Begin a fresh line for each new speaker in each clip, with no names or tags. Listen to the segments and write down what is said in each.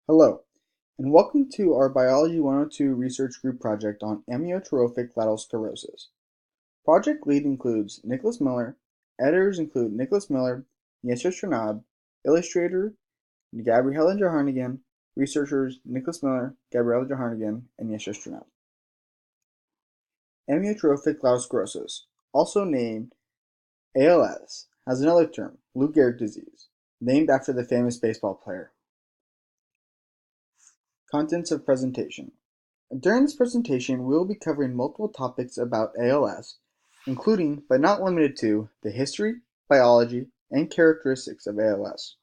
Hello, and welcome to our Biology 102 research group project on amyotrophic lateral sclerosis. Project lead includes Nicholas Miller, editors include Nicholas Miller, Yeshua Stranab, illustrator Gabriella Johannigan, researchers Nicholas Miller, Gabriella Johannigan, and Yeshua Stranab. Amyotrophic lateral sclerosis, also named ALS, has another term, Lou Gehrig disease, named after the famous baseball player. Contents of presentation. During this presentation, we will be covering multiple topics about ALS, including, but not limited to, the history, biology, and characteristics of ALS.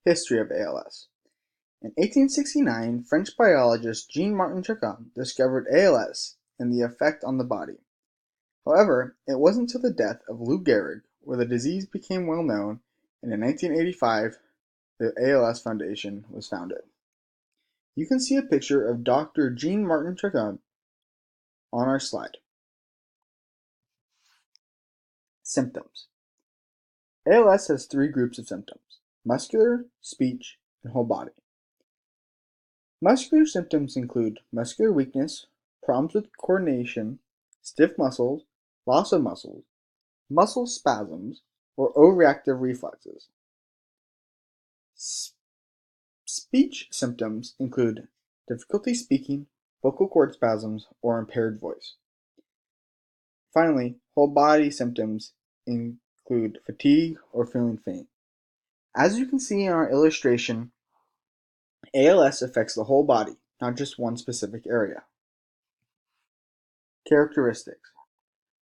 History of ALS. In 1869, French biologist Jean-Martin Charcot discovered ALS and the effect on the body. However, it wasn't until the death of Lou Gehrig where the disease became well known, and in 1985, the ALS Foundation was founded. You can see a picture of Dr. Jean-Martin Charcot on our slide. Symptoms. ALS has three groups of symptoms: muscular, speech, and whole body. Muscular symptoms include muscular weakness, problems with coordination, stiff muscles, loss of muscles, muscle spasms, or overactive reflexes. Speech symptoms include difficulty speaking, vocal cord spasms, or impaired voice. Finally, whole body symptoms include fatigue or feeling faint. As you can see in our illustration, ALS affects the whole body, not just one specific area. Characteristics.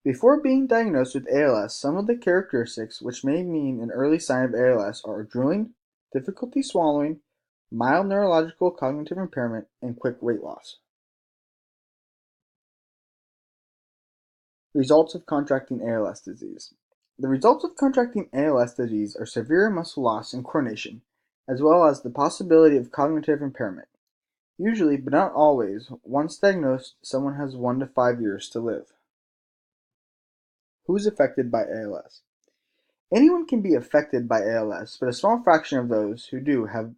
Before being diagnosed with ALS, some of the characteristics which may mean an early sign of ALS are drooling, difficulty swallowing, mild neurological cognitive impairment, and quick weight loss. Results of contracting ALS disease. The results of contracting ALS disease are severe muscle loss and coordination, as well as the possibility of cognitive impairment. Usually, but not always, once diagnosed, someone has 1 to 5 years to live. Who is affected by ALS? Anyone can be affected by ALS, but a small fraction of those who do have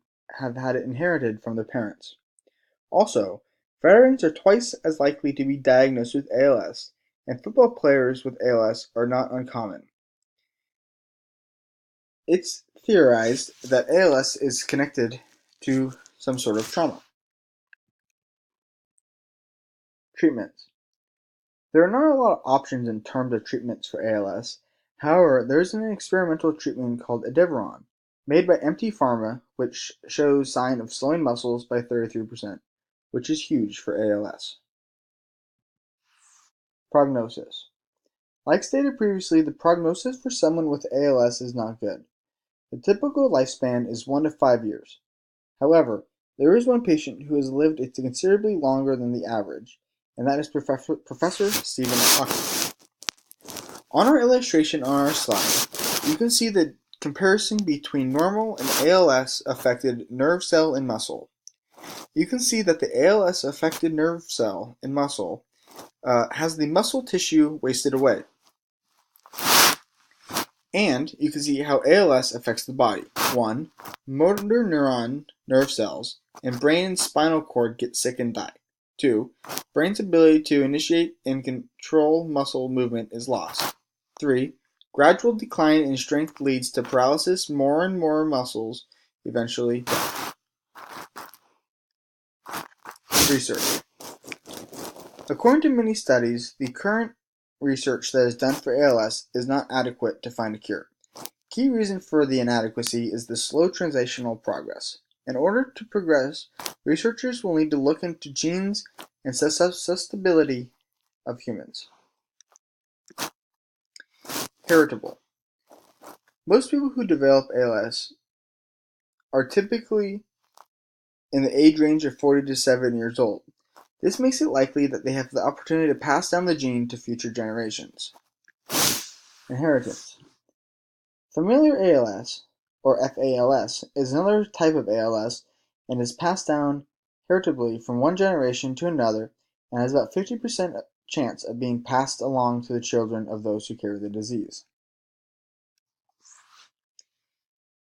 had it inherited from their parents. Also, veterans are twice as likely to be diagnosed with ALS, and football players with ALS are not uncommon. It's theorized that ALS is connected to some sort of trauma. Treatments. There are not a lot of options in terms of treatments for ALS. However, there is an experimental treatment called Edeveron, made by MT Pharma, which shows sign of slowing muscles by 33%, which is huge for ALS. Prognosis. Like stated previously, the prognosis for someone with ALS is not good. The typical lifespan is 1 to 5 years. However, there is one patient who has lived considerably longer than the average, and that is Professor Stephen Hawking. On our illustration on our slide, you can see the comparison between normal and ALS-affected nerve cell and muscle. You can see that the ALS-affected nerve cell and muscle has the muscle tissue wasted away. And you can see how ALS affects the body. 1. Motor neuron nerve cells and brain and spinal cord get sick and die. 2. Brain's ability to initiate and control muscle movement is lost. 3. Gradual decline in strength leads to paralysis, more and more muscles eventually die. Research. According to many studies, the current research that is done for ALS is not adequate to find a cure. Key reason for the inadequacy is the slow translational progress. In order to progress, researchers will need to look into genes and susceptibility of humans. Heritable. Most people who develop ALS are typically in the age range of 40 to 7 years old. This makes it likely that they have the opportunity to pass down the gene to future generations. Inheritance. Familiar ALS, or FALS, is another type of ALS and is passed down heritably from one generation to another and has about 50% chance of being passed along to the children of those who carry the disease.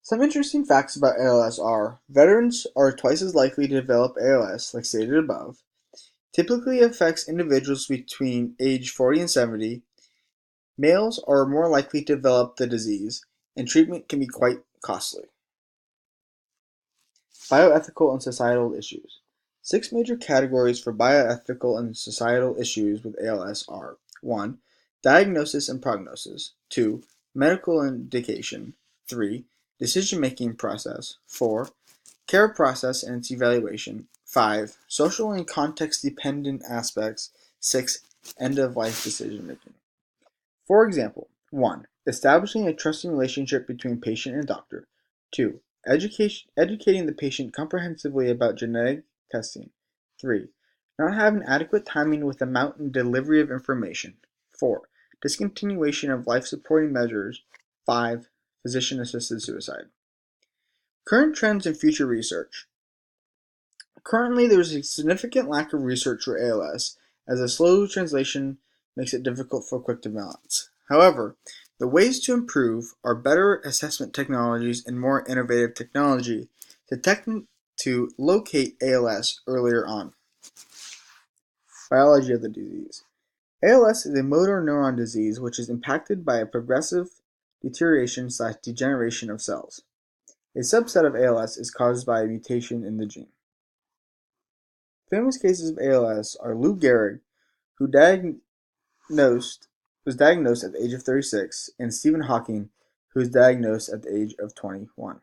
Some interesting facts about ALS are veterans are twice as likely to develop ALS, like stated above. Typically affects individuals between age 40 and 70. Males are more likely to develop the disease, and treatment can be quite costly. Bioethical and societal issues. 6 major categories for bioethical and societal issues with ALS are 1. Diagnosis and prognosis. 2. Medical indication. 3. Decision-making process. 4. Care process and its evaluation. 5. Social and context-dependent aspects. 6. End-of-life decision-making. For example, 1. Establishing a trusting relationship between patient and doctor. 2. Educating the patient comprehensively about genetic testing. 3. Not having adequate timing with amount and delivery of information. 4. Discontinuation of life-supporting measures. 5. Physician-assisted suicide. Current trends and future research. Currently, there is a significant lack of research for ALS, as a slow translation makes it difficult for quick development. However, the ways to improve are better assessment technologies and more innovative technology to locate ALS earlier on. Biology of the disease. ALS is a motor neuron disease which is impacted by a progressive deterioration/degeneration of cells. A subset of ALS is caused by a mutation in the gene. Famous cases of ALS are Lou Gehrig, who was diagnosed at the age of 36, and Stephen Hawking, who was diagnosed at the age of 21.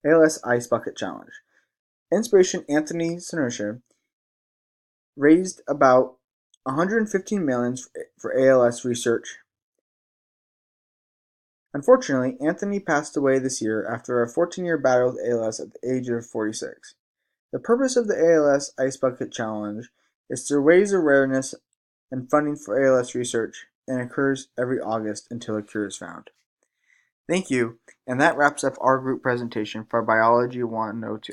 ALS Ice Bucket Challenge. Inspiration Anthony Senercia raised about $115 million for ALS research. Unfortunately, Anthony passed away this year after a 14-year battle with ALS at the age of 46. The purpose of the ALS Ice Bucket Challenge is to raise awareness and funding for ALS research, and occurs every August until a cure is found. Thank you, and that wraps up our group presentation for Biology 102.